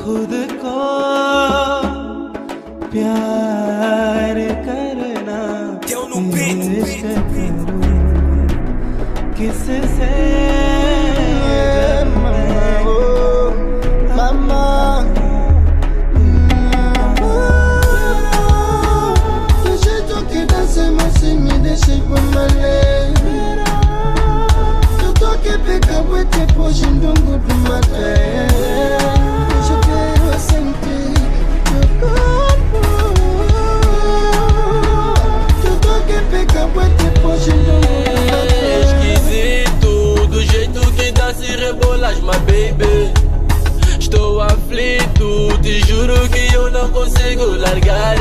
खुद को प्यार करना इश्क करूं किससे Mama, do jeito que dança, mas se me deixa por malé. Eu tô que pegar o depois de um do maté. Eu quero sentir teu corpo. Eu tô que pegar o depois de um do maté. Esquisito, do jeito que dança e rebolas, my baby. Estou aflito, te juro que eu não consigo largar.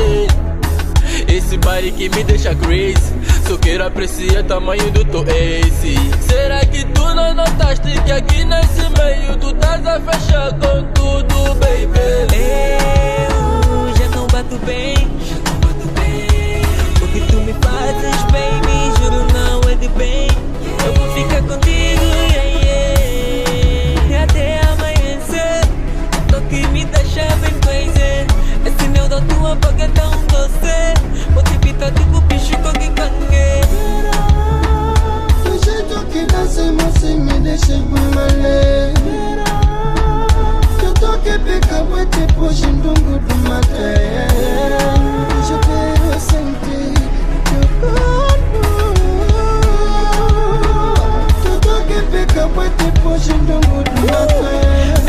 Esse body que me deixa crazy, só quero apreciar o tamanho do teu ace. Será que tu não notaste que aqui nesse meio tu estás a fechar com tudo, baby? Eu já não bato bem. O que tu me fazes, baby, juro não é de bem. Eu vou ficar contigo, yeah, yeah. Até amanhecer. Que me deixa bem crazy. Esse meu da tua boca é tão doce. Vou te pitar tipo bicho com que cangue. Do jeito que dança, mas se me deixa por malé. Eu tô que pegar o depois de um do maté. Eu quero sentir teu corpo. Eu tô que pegar o depois de um do maté.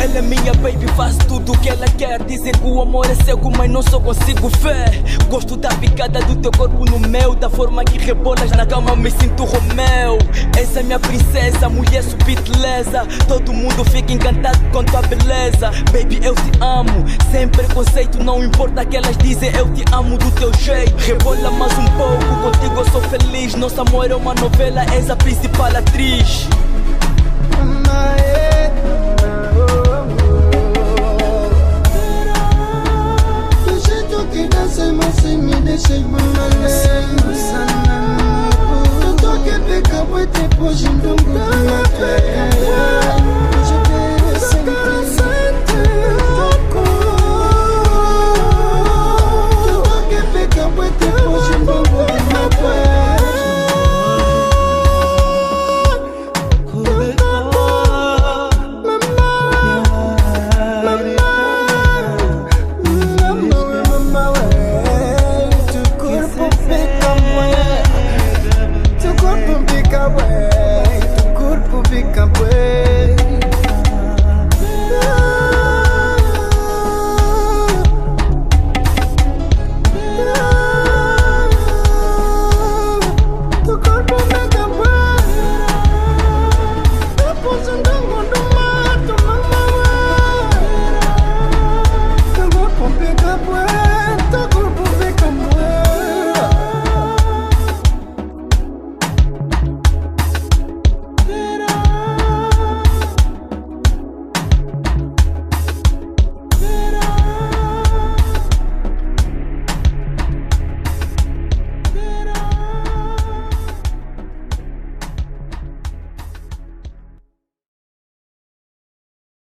Ela é minha baby, faço tudo o que ela quer. Dizem que o amor é cego, mas não só consigo ver. Gosto da picada do teu corpo no meu, da forma que rebolas na cama, me sinto Romeu. Essa é minha princesa, mulher subtileza. Todo mundo fica encantado com tua beleza. Baby, eu te amo, sem preconceito. Não importa que elas dizem, eu te amo do teu jeito. Rebola mais um pouco, contigo eu sou feliz. Nosso amor é uma novela, és a principal atriz. Mama,